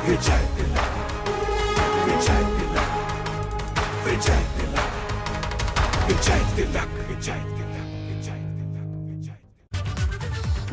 विजय तिलक, विजय तिलक, विजय तिलक, विजय तिलक, विजय तिलक, विजय तिलक, विजय।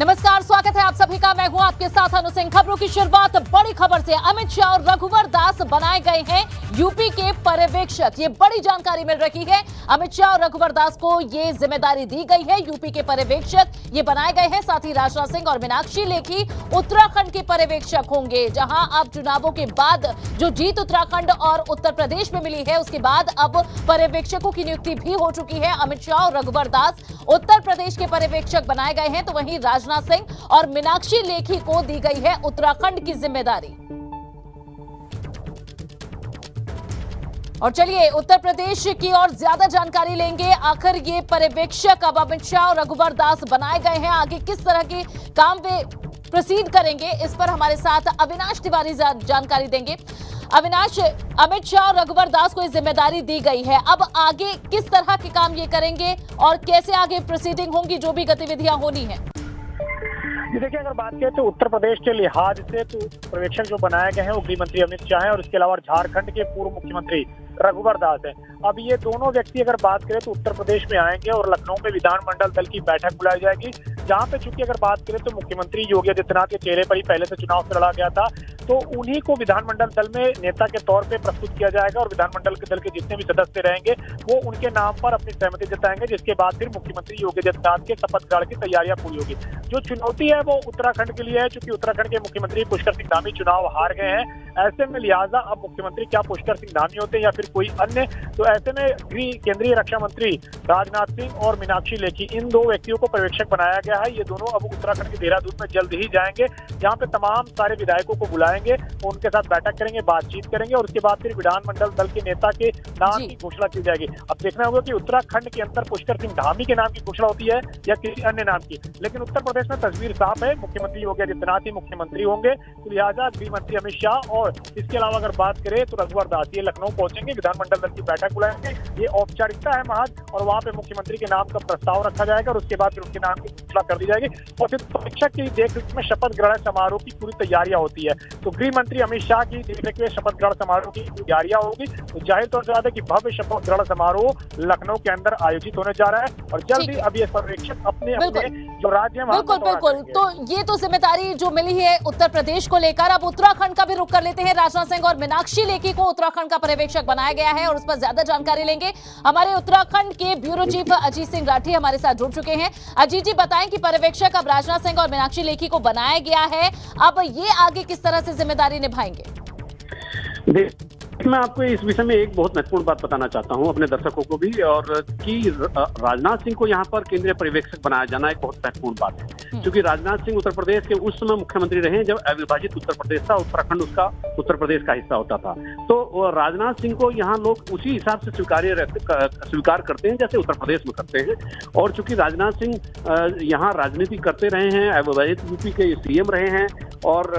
नमस्कार, स्वागत है आप सभी का। मैं हूं आपके साथ अनु सिंह। खबरों की शुरुआत बड़ी खबर से। अमित शाह और रघुवर दास बनाए गए हैं यूपी के पर्यवेक्षक। ये बड़ी जानकारी मिल रही है। अमित शाह और रघुवर दास को ये जिम्मेदारी दी गई है, यूपी के पर्यवेक्षक ये बनाए गए हैं। साथ ही राजनाथ सिंह और मीनाक्षी लेखी उत्तराखंड के पर्यवेक्षक होंगे, जहां अब चुनावों के बाद जो जीत उत्तराखंड और उत्तर प्रदेश में मिली है, उसके बाद अब पर्यवेक्षकों की नियुक्ति भी हो चुकी है। अमित शाह और रघुवर दास उत्तर प्रदेश के पर्यवेक्षक बनाए गए हैं, तो वहीं राजनाथ सिंह और मीनाक्षी लेखी को दी गई है उत्तराखंड की जिम्मेदारी। और चलिए उत्तर प्रदेश की और ज्यादा जानकारी लेंगे। आखिर ये पर्यवेक्षक अब अमित शाह और रघुवर दास बनाए गए हैं, आगे किस तरह के काम वे प्रोसीड करेंगे, इस पर हमारे साथ अविनाश तिवारी जानकारी देंगे। अविनाश, अमित शाह और रघुवर दास को ये जिम्मेदारी दी गई है, अब आगे किस तरह के काम ये करेंगे और कैसे आगे प्रोसीडिंग होंगी, जो भी गतिविधियां होनी है? देखिए, अगर बात करें तो उत्तर प्रदेश के लिहाज से तो पर्यवेक्षक जो बनाए गए हैं वो गृह मंत्री अमित शाह हैं और इसके अलावा झारखंड के पूर्व मुख्यमंत्री रघुवर दास हैं। अब ये दोनों व्यक्ति अगर बात करें तो उत्तर प्रदेश में आएंगे और लखनऊ में विधानमंडल दल की बैठक बुलाई जाएगी, जहां पे चूंकि अगर बात करें तो मुख्यमंत्री योगी आदित्यनाथ के चेहरे पर ही पहले से चुनाव से लड़ा गया था, तो उन्हीं को विधानमंडल दल में नेता के तौर पे प्रस्तुत किया जाएगा और विधानमंडल के दल के जितने भी सदस्य रहेंगे वो उनके नाम पर अपनी सहमति जताएंगे, जिसके बाद फिर मुख्यमंत्री योगी आदित्यनाथ के शपथ ग्रहण की तैयारियां पूरी होगी। जो चुनौती है वो उत्तराखंड के लिए है, चूंकि उत्तराखंड के मुख्यमंत्री पुष्कर सिंह धामी चुनाव हार गए हैं। ऐसे में लिहाजा अब मुख्यमंत्री क्या पुष्कर सिंह धामी होते हैं या फिर कोई अन्य, तो ऐसे में केंद्रीय रक्षा मंत्री राजनाथ सिंह और मीनाक्षी लेखी, इन दो व्यक्तियों को पर्यवेक्षक बनाया गया है। ये दोनों अब उत्तराखंड के देहरादून में जल्द ही जाएंगे, जहां पे तमाम सारे विधायकों को बुलाएंगे, उनके साथ बैठक करेंगे, बातचीत करेंगे और उसके बाद फिर विधानमंडल दल के नेता के नाम की घोषणा की जाएगी। अब देखना होगा कि उत्तराखंड के अंदर पुष्कर सिंह धामी के नाम की घोषणा होती है या किसी अन्य नाम की, लेकिन उत्तर प्रदेश में तस्वीर साफ है, मुख्यमंत्री योगी आदित्यनाथ ही मुख्यमंत्री होंगे। तो लिहाजा गृह मंत्री अमित शाह और इसके अलावा अगर बात करें तो रघुवर दास ये लखनऊ पहुंचेंगे, विधानमंडल दल की बैठक बुलाएंगे। ये औपचारिकता है महज, और वहां पे मुख्यमंत्री के नाम का प्रस्ताव रखा जाएगा और उसके बाद फिर उनके नाम की घोषणा कर दी जाएगी और फिर पर्यवेक्षक की देखरेख में शपथ ग्रहण समारोह की पूरी तैयारियां होती है। तो गृह मंत्री अमित शाह की देखरेख में शपथ ग्रहण समारोह की तैयारियां होगी। तो जाहिर तौर से है कि भव्य शपथ ग्रहण समारोह लखनऊ के अंदर आयोजित होने जा रहा है और जल्द ही अब ये पर्यवेक्षक अपने जो राज्य है बिल्कुल। तो ये तो जिम्मेदारी जो मिली है उत्तर प्रदेश को लेकर, अब उत्तराखंड का भी रुख कर लेते हैं। राजनाथ सिंह और मीनाक्षी लेखी को उत्तराखंड का पर्यवेक्षक बनाया गया है और उस पर ज्यादा जानकारी लेंगे। हमारे उत्तराखंड के ब्यूरो चीफ अजीत सिंह राठी हमारे साथ जुड़ चुके हैं। अजीत जी, बताएं कि पर्यवेक्षक अब राजनाथ सिंह और मीनाक्षी लेखी को बनाया गया है, अब ये आगे किस तरह से जिम्मेदारी निभाएंगे? मैं आपको इस विषय में एक बहुत महत्वपूर्ण बात बताना चाहता हूं अपने दर्शकों को भी, और कि राजनाथ सिंह को यहां पर केंद्रीय पर्यवेक्षक बनाया जाना एक बहुत महत्वपूर्ण बात है, क्योंकि राजनाथ सिंह उत्तर प्रदेश के उस समय मुख्यमंत्री रहे जब अविभाजित उत्तर प्रदेश था, उत्तराखंड उसका उत्तर प्रदेश का हिस्सा होता था। तो राजनाथ सिंह को यहाँ लोग उसी हिसाब से स्वीकार करते हैं जैसे उत्तर प्रदेश में करते हैं। और चूंकि राजनाथ सिंह यहाँ राजनीति करते रहे हैं, अविभाजित यूपी के सीएम रहे हैं और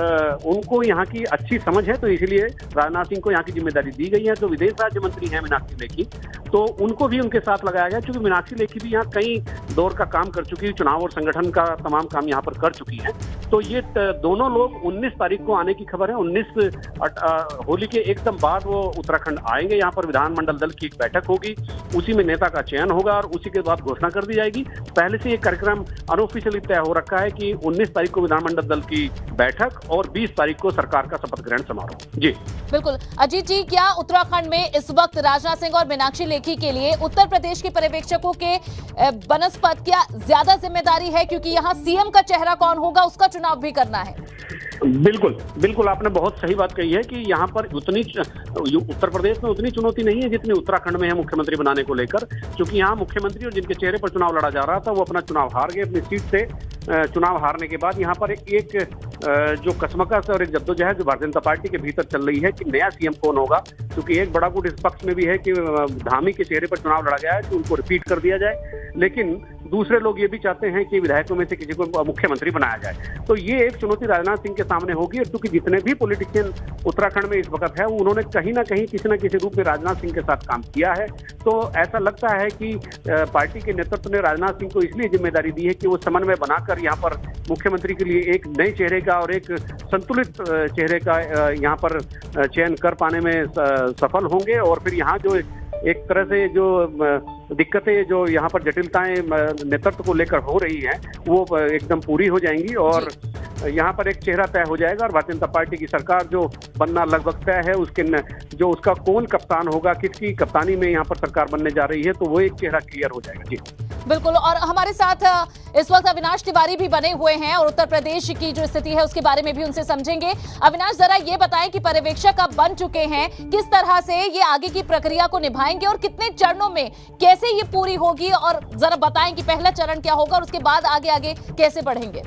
उनको यहाँ की अच्छी समझ है, तो इसलिए राजनाथ सिंह को यहाँ की जिम्मेदारी दी गई है। जो विदेश राज्य मंत्री हैं मीनाक्षी लेखी, तो उनको भी उनके साथ लगाया गया, क्योंकि मीनाक्षी लेखी भी यहाँ कई दौर का काम कर चुकी है, चुनाव और संगठन का तमाम काम यहाँ पर कर चुकी है। तो ये दोनों लोग 19 तारीख को आने की खबर है। 19 होली के एकदम बाद वो उत्तराखंड आएंगे। यहाँ पर विधानमंडल दल की एक बैठक होगी, उसी में नेता का चयन होगा और उसी के बाद घोषणा कर दी जाएगी। पहले से ये कार्यक्रम अनऑफिशियली तय हो रखा है कि 19 तारीख को विधानमंडल दल की बैठक और 20 तारीख को सरकार का शपथ ग्रहण समारोह। जी बिल्कुल। अजीत जी, क्या उत्तराखंड में इस वक्त राजनाथ सिंह और मीनाक्षी लेखी के लिए उत्तर प्रदेश के पर्यवेक्षकों के बनस्पत क्या ज्यादा जिम्मेदारी है, क्योंकि यहाँ सीएम का चेहरा कौन होगा उसका चुनाव भी करना है? बिल्कुल आपने बहुत सही बात कही है कि यहाँ पर उतनी उत्तर प्रदेश में उतनी चुनौती नहीं है जितनी उत्तराखंड में है मुख्यमंत्री बनाने को लेकर, क्योंकि यहाँ मुख्यमंत्री और जिनके चेहरे पर चुनाव लड़ा जा रहा था वो अपना चुनाव हार गए। अपनी सीट से चुनाव हारने के बाद यहाँ पर एक जो कसमकस और एक जद्दोजहद जो भारतीय जनता पार्टी के भीतर चल रही है कि नया सीएम कौन होगा, क्योंकि एक बड़ा गुट इस पक्ष में भी है कि धामी के चेहरे पर चुनाव लड़ा गया है कि उनको रिपीट कर दिया जाए, लेकिन दूसरे लोग ये भी चाहते हैं कि विधायकों में से किसी को मुख्यमंत्री बनाया जाए। तो ये एक चुनौती राजनाथ सिंह के सामने होगी, और क्योंकि जितने भी पॉलिटिशियन उत्तराखंड में इस वक्त है, उन्होंने कहीं ना कहीं किसी न किसी रूप में राजनाथ सिंह के साथ काम किया है। तो ऐसा लगता है कि पार्टी के नेतृत्व ने राजनाथ सिंह को इसलिए जिम्मेदारी दी है कि वो समन्वय बनाकर यहाँ पर मुख्यमंत्री के लिए एक नए चेहरे का और एक संतुलित चेहरे का यहाँ पर चयन कर पाने में सफल होंगे। और फिर यहाँ जो एक तरह से जो दिक्कतें, जो यहाँ पर जटिलताएं नेतृत्व को लेकर हो रही हैं, वो एकदम पूरी हो जाएंगी और यहाँ पर एक चेहरा तय हो जाएगा। और भारतीय जनता पार्टी की सरकार जो बनना लगभग तय है, जो उसका कौन कप्तान होगा, किसकी कप्तानी में यहाँ पर सरकार बनने जा रही है, तो वो एक चेहरा क्लियर हो जाएगा। जी बिल्कुल। और हमारे साथ इस वक्त अविनाश तिवारी भी बने हुए हैं और उत्तर प्रदेश की जो स्थिति है उसके बारे में भी उनसे समझेंगे। अविनाश, जरा ये बताएं कि पर्यवेक्षक अब बन चुके हैं, किस तरह से ये आगे की प्रक्रिया को निभाएंगे और कितने चरणों में कैसे ये पूरी होगी, और जरा बताएं कि पहला चरण क्या होगा और उसके बाद आगे आगे कैसे बढ़ेंगे।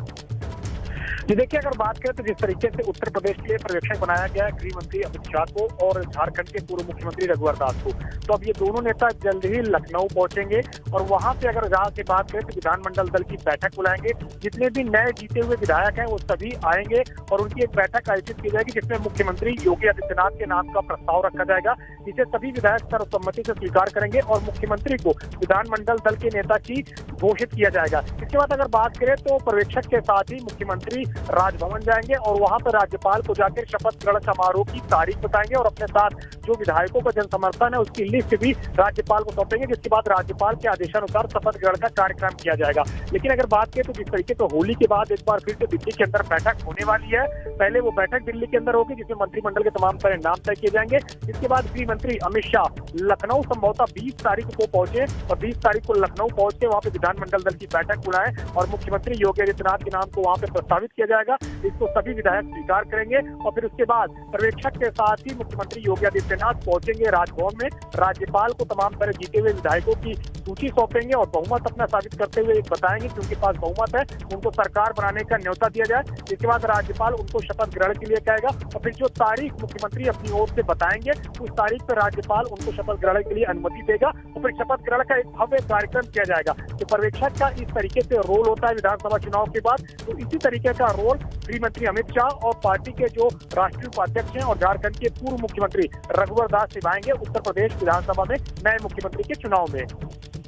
जी देखिए, अगर बात करें तो जिस तरीके से उत्तर प्रदेश के लिए पर्यवेक्षक बनाया गया है गृह मंत्री अमित शाह को और झारखंड के पूर्व मुख्यमंत्री रघुवर दास को, तो अब ये दोनों नेता जल्द ही लखनऊ पहुंचेंगे और वहां पे अगर जहां की बात करें तो विधानमंडल दल की बैठक बुलाएंगे। जितने भी नए जीते हुए विधायक हैं वो सभी आएंगे और उनकी एक बैठक आयोजित की जाएगी, जिसमें मुख्यमंत्री योगी आदित्यनाथ के नाम का प्रस्ताव रखा जाएगा, जिसे सभी विधायक सर्वसम्मति से स्वीकार करेंगे और मुख्यमंत्री को विधानमंडल दल के नेता की घोषित किया जाएगा। इसके बाद अगर बात करें तो पर्यवेक्षक के साथ ही मुख्यमंत्री राजभवन जाएंगे और वहां पर राज्यपाल को जाकर शपथ ग्रहण समारोह की तारीख बताएंगे और अपने साथ जो विधायकों का जन समर्थन है उसकी लिस्ट भी राज्यपाल को सौंपेंगे, जिसके बाद राज्यपाल के आदेशानुसार शपथ ग्रहण का कार्यक्रम किया जाएगा। लेकिन अगर बात करें तो जिस तरीके से होली के बाद एक बार फिर से दिल्ली के अंदर बैठक होने वाली है, पहले वो बैठक दिल्ली के अंदर होगी जिसमें मंत्रिमंडल के तमाम सारे नाम तय किए जाएंगे। इसके बाद गृह मंत्री अमित शाह लखनऊ संभवतः 20 तारीख को पहुंचे और 20 तारीख को लखनऊ पहुंच के वहां पे विधानमंडल दल की बैठक बुलाएं और मुख्यमंत्री योगी आदित्यनाथ के नाम को वहां पे प्रस्तावित किया जाएगा। इसको सभी विधायक स्वीकार करेंगे और फिर उसके बाद पर्यवेक्षक के साथ ही मुख्यमंत्री योगी आदित्यनाथ पहुंचेंगे राजभवन में, राज्यपाल को तमाम तरह जीते हुए विधायकों की सूची सौंपेंगे और बहुमत अपना साबित करते हुए बताएंगे कि उनके पास बहुमत है, उनको सरकार बनाने का न्योता दिया जाए। इसके बाद राज्यपाल उनको शपथ ग्रहण के लिए कहेगा और फिर जो तारीख मुख्यमंत्री अपनी ओर से बताएंगे उस तारीख पर राज्यपाल उनको शपथ ग्रहण के लिए अनुमति देगा और फिर शपथ ग्रहण का एक भव्य कार्यक्रम किया जाएगा। तो पर्यवेक्षक का इस तरीके से रोल होता है विधानसभा चुनाव के बाद, तो इसी तरीके का रोल गृह मंत्री अमित शाह और पार्टी के जो राष्ट्रीय उपाध्यक्ष हैं और झारखंड के पूर्व मुख्यमंत्री रघुवर दास निभाएंगे उत्तर प्रदेश विधानसभा में नए मुख्यमंत्री के चुनाव में।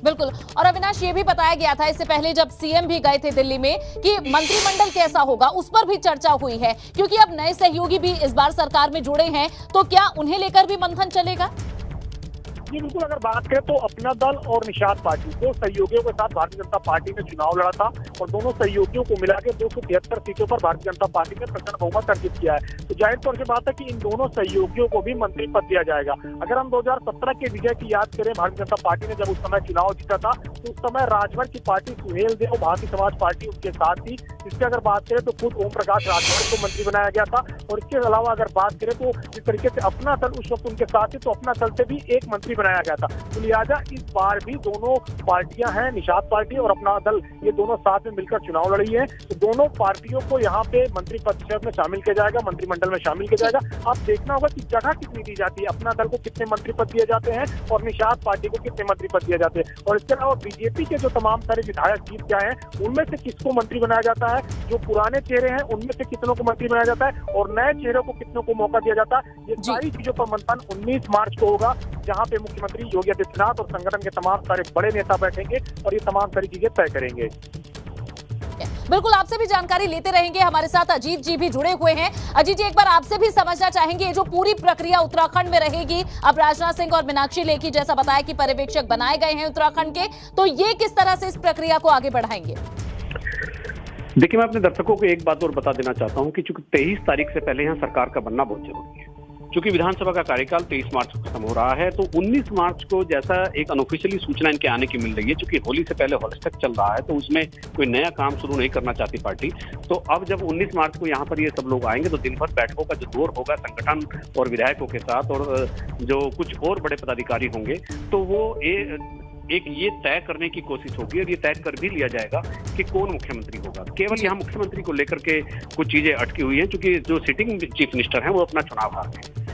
बिल्कुल। और अविनाश, ये भी बताया गया था इससे पहले जब सीएम भी गए थे दिल्ली में कि मंत्रिमंडल कैसा होगा, उस पर भी चर्चा हुई है, क्योंकि अब नए सहयोगी भी इस बार सरकार में जुड़े हैं, तो क्या उन्हें लेकर भी मंथन चलेगा? जी बिल्कुल। अगर बात करें तो अपना दल और निषाद पार्टी दो सहयोगियों के साथ भारतीय जनता पार्टी ने चुनाव लड़ा था और दोनों सहयोगियों को मिला के 273 सीटों पर भारतीय जनता पार्टी ने प्रचंड बहुमत अर्जित किया है। तो जाहिर तौर से बात है कि इन दोनों सहयोगियों को भी मंत्री पद दिया जाएगा। अगर हम 2017 के विजय की याद करें, भारतीय जनता पार्टी ने जब उस समय चुनाव जीता था तो उस समय राजभर की पार्टी सुहेल देव भारतीय समाज पार्टी उसके साथ थी। इसके अगर बात करें तो खुद ओम प्रकाश राजभर को मंत्री बनाया गया था और इसके अलावा अगर बात करें तो जिस तरीके से अपना दल उस वक्त उनके साथ थी तो अपना दल से भी एक मंत्री बनाया गया था। तो लिहाजा इस बार भी दोनों पार्टियां हैं, निषाद पार्टी और अपना दल, ये दोनों साथ में मिलकर चुनाव लड़ी है। तो दोनों पार्टियों को यहाँ पे मंत्री परिषद में शामिल किया जाएगा, मंत्रिमंडल में शामिल किया जाएगा। अब देखना होगा कि जगह कितनी दी जाती है, अपना दल को कितने मंत्री पद दिए जाते हैं और निषाद पार्टी को कितने मंत्री पद दिए जाते हैं। और इसके अलावा बीजेपी के जो तमाम सारे विधायक जीत गए हैं उनमें से किसको मंत्री बनाया जाता है, जो पुराने चेहरे हैं उनमें से कितनों को मंत्री बनाया जाता है और नए चेहरों को कितनों को मौका दिया जाता है। ये सारी चीजों पर मंथन 19 मार्च को होगा, जहाँ पे मुख्यमंत्री योगी आदित्यनाथ और संगठन के तमाम सारे बड़े नेता बैठेंगे और ये तमाम सारी चीजें तय करेंगे। बिल्कुल, आपसे भी जानकारी लेते रहेंगे। हमारे साथ अजीत जी भी जुड़े हुए हैं। अजीत जी, एक बार आपसे भी समझना चाहेंगे जो पूरी प्रक्रिया उत्तराखंड में रहेगी, अब राजनाथ सिंह और मीनाक्षी लेखी जैसा बताया कि पर्यवेक्षक बनाए गए हैं उत्तराखंड के, तो ये किस तरह से इस प्रक्रिया को आगे बढ़ाएंगे? देखिए, मैं अपने दर्शकों को एक बात और बता देना चाहता हूं कि चूंकि 23 तारीख से पहले यहाँ सरकार का बनना बहुत जरूरी है। चूंकि विधानसभा का कार्यकाल 23 मार्च को खत्म हो रहा है, तो 19 मार्च को जैसा एक अनऑफिशियली सूचना इनके आने की मिल रही है, चूंकि होली से पहले हॉलिस्टिक चल रहा है तो उसमें कोई नया काम शुरू नहीं करना चाहती पार्टी। तो अब जब 19 मार्च को यहाँ पर ये सब लोग आएंगे तो दिन भर बैठकों का जो दौर होगा संगठन और विधायकों के साथ और जो कुछ और बड़े पदाधिकारी होंगे, तो वो एक ये तय करने की कोशिश होगी और ये तय कर भी लिया जाएगा कि कौन मुख्यमंत्री होगा। केवल यहाँ मुख्यमंत्री को लेकर के कुछ चीजें अटकी हुई हैं, क्योंकि जो सिटिंग चीफ मिनिस्टर हैं वो अपना चुनाव हार गए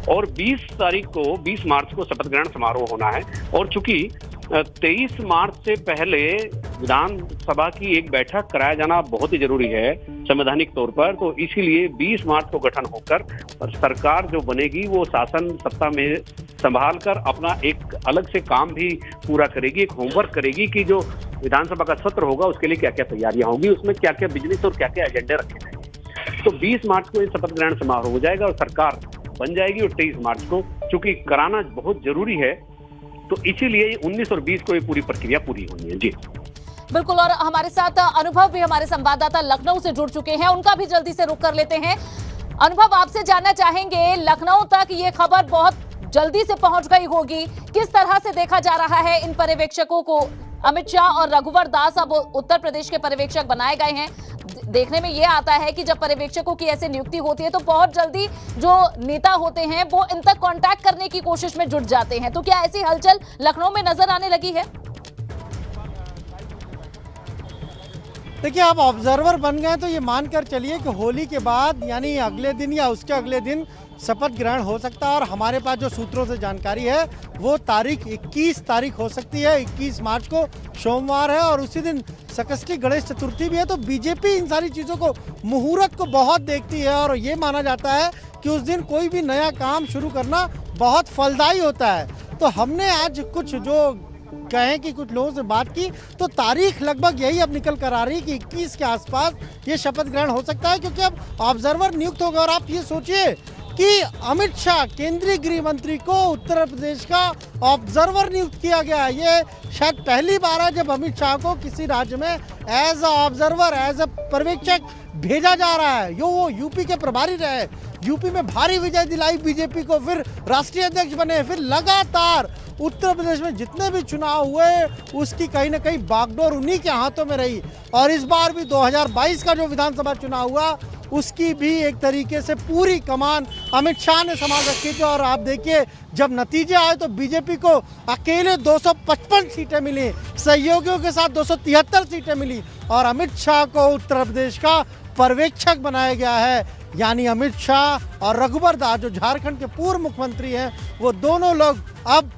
और 20 मार्च को शपथ ग्रहण समारोह होना है। और चूंकि 23 मार्च से पहले विधानसभा की एक बैठक कराया जाना बहुत ही जरूरी है संवैधानिक तौर पर। तो इसीलिए 20 मार्च को गठन होकर और सरकार जो बनेगी वो शासन सत्ता में संभाल कर अपना एक अलग से काम भी पूरा करेगी, एक होमवर्क करेगी कि जो विधानसभा का सत्र होगा उसके लिए क्या क्या तैयारियां होंगी, उसमें क्या क्या बिजनेस और क्या क्या एजेंडे रखे जाएंगे। तो 20 मार्च को ये शपथ ग्रहण समारोह हो जाएगा और सरकार बन जाएगी। और 23 मार्च को चूंकि कराना बहुत जरूरी है तो इसीलिए 19 और 20 को ये पूरी प्रक्रिया पूरी होनी है। जी बिल्कुल। और हमारे साथ अनुभव भी हमारे संवाददाता लखनऊ से जुड़ चुके हैं, उनका भी जल्दी से रुख कर लेते हैं। अनुभव, आपसे जानना चाहेंगे, लखनऊ तक ये खबर बहुत जल्दी से पहुंच गई होगी, किस तरह से देखा जा रहा है इन पर्यवेक्षकों को? अमित शाह और रघुवर दास अब उत्तर प्रदेश के पर्यवेक्षक बनाए गए हैं। देखने में ये आता है कि जब पर्यवेक्षकों की ऐसी नियुक्ति होती है तो बहुत जल्दी जो नेता होते हैं वो इन तक कांटेक्ट करने की कोशिश में जुट जाते हैं। तो क्या ऐसी हलचल लखनऊ में नजर आने लगी है? देखिए, आप ऑब्जर्वर बन गए तो ये मानकर चलिए कि होली के बाद यानी अगले दिन या उसके अगले दिन शपथ ग्रहण हो सकता है। और हमारे पास जो सूत्रों से जानकारी है वो तारीख 21 तारीख हो सकती है। 21 मार्च को सोमवार है और उसी दिन संकष्टी गणेश चतुर्थी भी है। तो बीजेपी इन सारी चीज़ों को, मुहूर्त को बहुत देखती है और ये माना जाता है कि उस दिन कोई भी नया काम शुरू करना बहुत फलदायी होता है। तो हमने आज कुछ जो कहें कि कुछ लोगों से बात की तो तारीख लगभग यही अब निकल कर आ रही कि 21 के आसपास ये शपथ ग्रहण हो सकता है, क्योंकि अब ऑब्जर्वर नियुक्त होगा। और आप ये सोचिए कि अमित शाह केंद्रीय गृह मंत्री को उत्तर प्रदेश का ऑब्जर्वर नियुक्त किया गया है। ये शायद पहली बार है जब अमित शाह को किसी राज्य में as a observer, as a पर्यवेक्षक भेजा जा रहा है। जो वो यूपी के प्रभारी रहे, यूपी में भारी विजय दिलाई बीजेपी को, फिर राष्ट्रीय अध्यक्ष बने, फिर लगातार उत्तर प्रदेश में जितने भी चुनाव हुए उसकी कहीं ना कहीं बागडोर उन्हीं के हाथों में रही। और इस बार भी 2022 का जो विधानसभा चुनाव हुआ उसकी भी एक तरीके से पूरी कमान अमित शाह ने संभाल रखी थी। और आप देखिए, जब नतीजे आए तो बीजेपी को अकेले 255 सीटें मिली, सहयोगियों के साथ 273 सीटें मिली और अमित शाह को उत्तर प्रदेश का पर्यवेक्षक बनाया गया है। यानी अमित शाह और रघुवर दास जो झारखंड के पूर्व मुख्यमंत्री हैं, वो दोनों लोग अब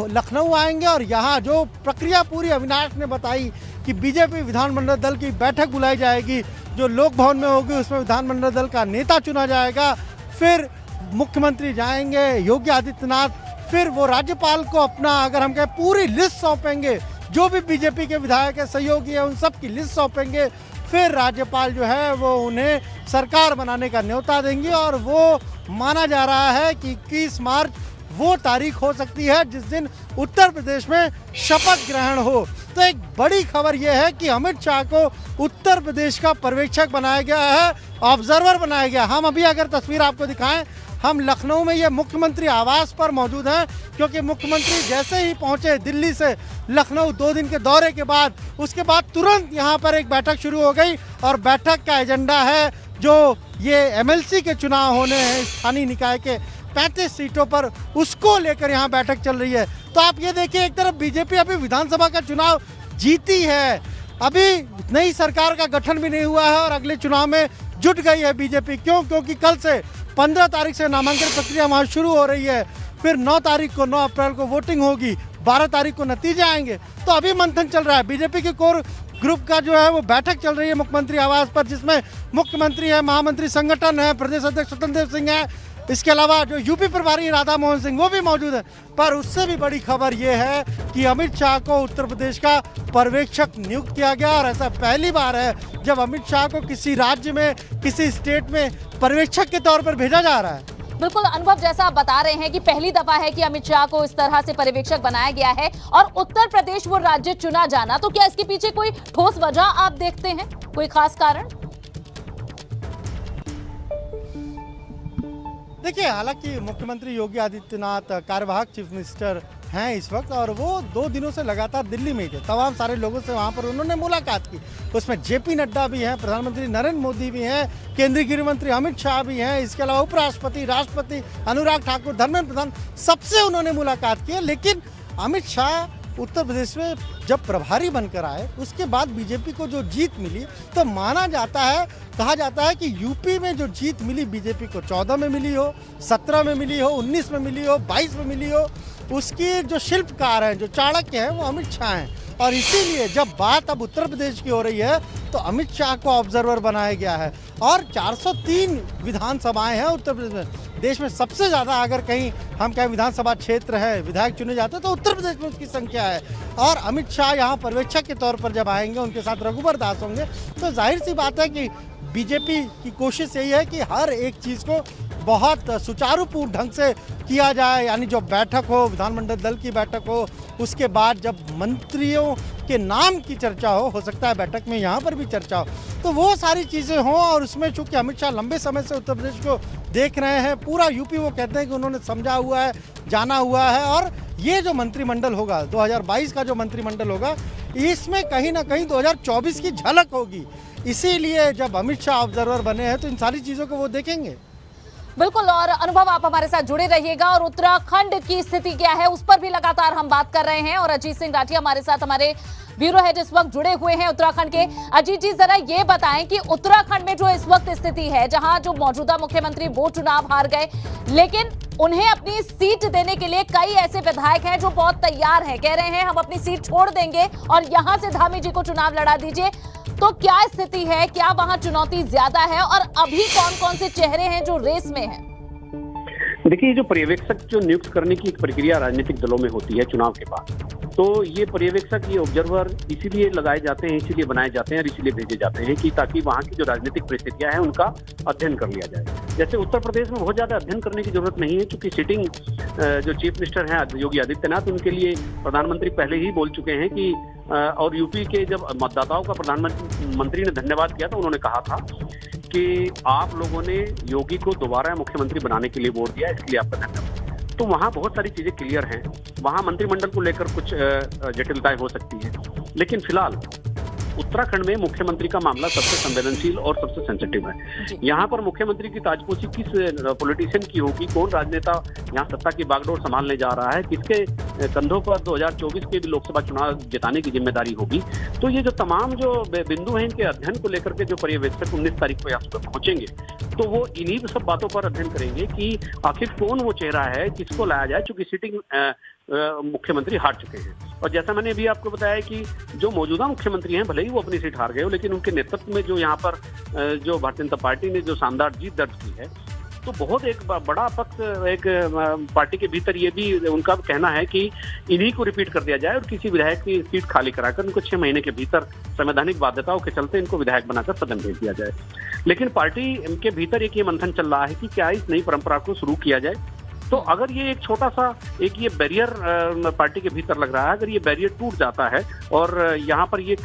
लखनऊ आएंगे। और यहाँ जो प्रक्रिया पूरी अविनाश ने बताई कि बीजेपी विधानमंडल दल की बैठक बुलाई जाएगी, जो लोक भवन में होगी उसमें विधानमंडल दल का नेता चुना जाएगा, फिर मुख्यमंत्री जाएंगे योगी आदित्यनाथ, फिर वो राज्यपाल को अपना, अगर हम कहें, पूरी लिस्ट सौंपेंगे, जो भी बीजेपी के विधायक है, सहयोगी है, उन सब की लिस्ट सौंपेंगे। फिर राज्यपाल जो है वो उन्हें सरकार बनाने का न्योता देंगे। और वो माना जा रहा है कि 21 मार्च वो तारीख हो सकती है जिस दिन उत्तर प्रदेश में शपथ ग्रहण हो। तो एक बड़ी खबर यह है कि अमित शाह को उत्तर प्रदेश का पर्यवेक्षक बनाया गया है, ऑब्जर्वर बनाया गया। हम अभी अगर तस्वीर आपको दिखाएं, हम लखनऊ में ये मुख्यमंत्री आवास पर मौजूद हैं, क्योंकि मुख्यमंत्री जैसे ही पहुंचे दिल्ली से लखनऊ 2 दिन के दौरे के बाद, उसके बाद तुरंत यहाँ पर एक बैठक शुरू हो गई। और बैठक का एजेंडा है जो ये एमएलसी के चुनाव होने हैं स्थानीय निकाय के 35 सीटों पर, उसको लेकर यहाँ बैठक चल रही है। तो आप ये देखिए, एक तरफ बीजेपी अभी विधानसभा का चुनाव जीती है, अभी नई सरकार का गठन भी नहीं हुआ है और अगले चुनाव में जुट गई है बीजेपी। क्यों? क्योंकि कल से 15 तारीख से नामांकन प्रक्रिया वहाँ शुरू हो रही है, फिर 9 तारीख को 9 अप्रैल को वोटिंग होगी, 12 तारीख को नतीजे आएंगे। तो अभी मंथन चल रहा है। बीजेपी के कोर ग्रुप का जो है वो बैठक चल रही है मुख्यमंत्री आवास पर, जिसमें मुख्यमंत्री है, महामंत्री संगठन है, प्रदेश अध्यक्ष स्वतंत्र देव सिंह है, इसके अलावा जो यूपी प्रभारी राधा मोहन सिंह वो भी मौजूद है। पर उससे भी बड़ी खबर ये है कि अमित शाह को उत्तर प्रदेश का पर्यवेक्षक नियुक्त किया गया। और ऐसा पहली बार है जब अमित शाह को किसी राज्य में, किसी स्टेट में पर्यवेक्षक के तौर पर भेजा जा रहा है। बिल्कुल अनुभव, जैसा आप बता रहे हैं कि पहली दफा है कि अमित शाह को इस तरह से पर्यवेक्षक बनाया गया है और उत्तर प्रदेश वो राज्य चुना जाना, तो क्या इसके पीछे कोई ठोस वजह आप देखते हैं, कोई खास कारण? देखिए, हालांकि मुख्यमंत्री योगी आदित्यनाथ कार्यवाहक चीफ मिनिस्टर हैं इस वक्त, और वो 2 दिनों से लगातार दिल्ली में ही थे। तमाम सारे लोगों से वहाँ पर उन्होंने मुलाकात की। उसमें जेपी नड्डा भी हैं, प्रधानमंत्री नरेंद्र मोदी भी हैं, केंद्रीय गृह मंत्री अमित शाह भी हैं, इसके अलावा उपराष्ट्रपति, राष्ट्रपति अनुराग ठाकुर, धर्मेंद्र प्रधान, सबसे उन्होंने मुलाकात की है। लेकिन अमित शाह उत्तर प्रदेश में जब प्रभारी बनकर आए उसके बाद बीजेपी को जो जीत मिली, तो माना जाता है, कहा जाता है कि यूपी में जो जीत मिली बीजेपी को 14 में मिली हो, 17 में मिली हो, 19 में मिली हो, 22 में मिली हो, उसकी जो शिल्पकार हैं, जो चाणक्य हैं, वो अमित शाह हैं। और इसीलिए जब बात अब उत्तर प्रदेश की हो रही है तो अमित शाह को ऑब्जर्वर बनाया गया है। और 403 विधानसभाएं हैं उत्तर प्रदेश में। देश में सबसे ज़्यादा अगर कहीं हम कहें विधानसभा क्षेत्र है, विधायक चुने जाते हैं, तो उत्तर प्रदेश में उसकी संख्या है। और अमित शाह यहाँ पर्यवेक्षक के तौर पर जब आएंगे, उनके साथ रघुवर दास होंगे, तो जाहिर सी बात है कि बीजेपी की कोशिश यही है कि हर एक चीज़ को बहुत सुचारूपूर्ण ढंग से किया जाए। यानी जो बैठक हो, विधानमंडल दल की बैठक हो, उसके बाद जब मंत्रियों के नाम की चर्चा हो सकता है बैठक में यहाँ पर भी चर्चा हो, तो वो सारी चीज़ें हों। और उसमें चूँकि अमित शाह लंबे समय से उत्तर प्रदेश को देख रहे हैं, पूरा यूपी वो कहते हैं कि उन्होंने समझा हुआ है, जाना हुआ है। और ये जो मंत्रिमंडल होगा, 2022 का जो मंत्रिमंडल होगा, इसमें कहीं ना कहीं 2024 की झलक होगी। इसीलिए जब अमित शाह ऑब्जर्वर बने हैं तो इन सारी चीज़ों को वो देखेंगे। बिल्कुल, और अनुभव आप हमारे साथ जुड़े रहिएगा। और उत्तराखंड की स्थिति क्या है उस पर भी लगातार हम बात कर रहे हैं। और अजीत सिंह राठी हमारे साथ, हमारे ब्यूरो हेड इस वक्त जुड़े हुए हैं उत्तराखंड के। अजीत जी, जरा ये बताएं कि उत्तराखंड में जो इस वक्त स्थिति है, जहां जो मौजूदा मुख्यमंत्री वो चुनाव हार गए, लेकिन उन्हें अपनी सीट देने के लिए कई ऐसे विधायक हैं जो बहुत तैयार हैं, कह रहे हैं हम अपनी सीट छोड़ देंगे और यहां से धामी जी को चुनाव लड़ा दीजिए। तो क्या स्थिति है, क्या वहां चुनौती ज्यादा है, और अभी कौन कौन से चेहरे हैं जो रेस में हैं? देखिए, जो पर्यवेक्षक जो नियुक्त करने की एक प्रक्रिया राजनीतिक दलों में होती है चुनाव के बाद, तो ये पर्यवेक्षक, ये ऑब्जर्वर इसीलिए लगाए जाते हैं, इसीलिए बनाए जाते हैं और इसीलिए भेजे जाते हैं कि ताकि वहाँ की जो राजनीतिक परिस्थितियां हैं उनका अध्ययन कर लिया जाए। जैसे उत्तर प्रदेश में बहुत ज्यादा अध्ययन करने की जरूरत नहीं है, क्योंकि सिटिंग जो चीफ मिनिस्टर हैं योगी आदित्यनाथ, उनके लिए प्रधानमंत्री पहले ही बोल चुके हैं कि और यूपी के जब मतदाताओं का प्रधानमंत्री ने धन्यवाद किया तो उन्होंने कहा था कि आप लोगों ने योगी को दोबारा मुख्यमंत्री बनाने के लिए वोट दिया, इसलिए आपका धन्यवाद। तो वहाँ बहुत सारी चीजें क्लियर हैं। वहाँ मंत्रिमंडल को लेकर कुछ जटिलताएं हो सकती है, लेकिन फिलहाल उत्तराखंड में मुख्यमंत्री का मामला सबसे संवेदनशील और सबसे सेंसिटिव है। यहाँ पर मुख्यमंत्री की ताजपोशी किस पॉलिटिशियन की होगी, कौन राजनेता यहाँ सत्ता की बागडोर संभालने जा रहा है, किसके कंधों पर 2024 के भी लोकसभा चुनाव जिताने की जिम्मेदारी होगी। तो ये जो तमाम जो बिंदु हैं, इनके अध्ययन को लेकर के जो पर्यवेक्षक 19 तारीख को यहाँ सुबह पहुंचेंगे, तो वो इन्हीं सब बातों पर अध्ययन करेंगे कि आखिर कौन वो चेहरा है, किसको लाया जाए, चूंकि सिटिंग मुख्यमंत्री हार चुके हैं। और जैसा मैंने अभी आपको बताया कि जो मौजूदा मुख्यमंत्री हैं, भले ही वो अपनी सीट हार गए हो, लेकिन उनके नेतृत्व में जो यहाँ पर जो भारतीय जनता पार्टी ने जो शानदार जीत दर्ज की है, तो बहुत एक बड़ा पक्ष एक पार्टी के भीतर ये भी उनका कहना है कि इन्हीं को रिपीट कर दिया जाए और किसी विधायक की सीट खाली कराकर उनको 6 महीने के भीतर संवैधानिक बाध्यताओं के चलते इनको विधायक बनाकर सदन भेज दिया जाए। लेकिन पार्टी के भीतर एक ये मंथन चल रहा है कि क्या इस नई परंपरा को शुरू किया जाए। तो अगर ये एक छोटा सा एक ये बैरियर पार्टी के भीतर लग रहा है, अगर ये बैरियर टूट जाता है और यहाँ पर ये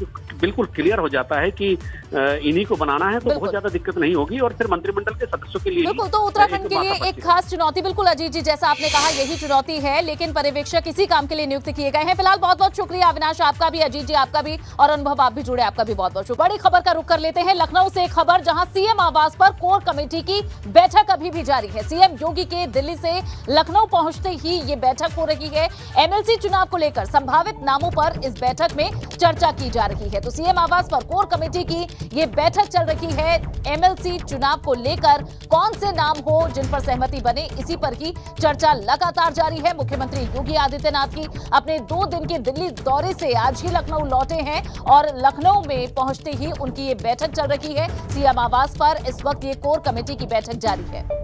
बिल्कुल क्लियर हो जाता है कि इन्हीं को बनाना है, तो बहुत ज्यादा दिक्कत नहीं होगी और फिर मंत्रिमंडल के सदस्यों के लिए बिल्कुल। तो उत्तराखंड के लिए एक खास चुनौती, बिल्कुल अजीत जी जैसा आपने कहा यही चुनौती है, लेकिन पर्यवेक्षक इसी काम के लिए नियुक्त किए गए हैं। फिलहाल बहुत बहुत शुक्रिया अविनाश, आपका भी, अजीत जी आपका भी, और अनुभव आप भी जुड़े, आपका भी बहुत बहुत शुक्रिया। बड़ी खबर का रुख कर लेते हैं लखनऊ से खबर, जहां सीएम आवास पर कोर कमेटी की बैठक अभी भी जारी है। सीएम योगी के दिल्ली से लखनऊ पहुंचते ही ये बैठक हो रही है। एमएलसी चुनाव को लेकर संभावित नामों पर इस बैठक में चर्चा की जा रही है। तो सीएम आवास पर कोर कमेटी की ये बैठक चल रही है। एमएलसी चुनाव को लेकर कौन से नाम हो जिन पर सहमति बने, इसी पर की चर्चा लगातार जारी है। मुख्यमंत्री योगी आदित्यनाथ की अपने 2 दिन के दिल्ली दौरे से आज ही लखनऊ लौटे हैं और लखनऊ में पहुंचते ही उनकी ये बैठक चल रही है। सीएम आवास पर इस वक्त ये कोर कमेटी की बैठक जारी है।